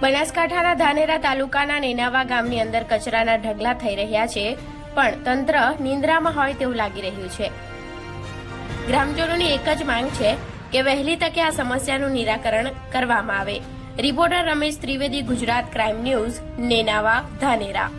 બનાસકાંઠાના ધાનેરા તાલુકાના નેનાવા ગામની અંદર કચરાના ઢગલા થઈ રહ્યા છે, પણ તંત્ર નિંદ્રામાં હોય તેવું લાગી રહ્યું છે. ગ્રામજનોની એક જ માંગ છે કે વહેલી તકે આ સમસ્યાનું નિરાકરણ કરવામાં આવે. Reporter Ramesh Trivedi, Gujarat crime news, Nenava, Dhanera.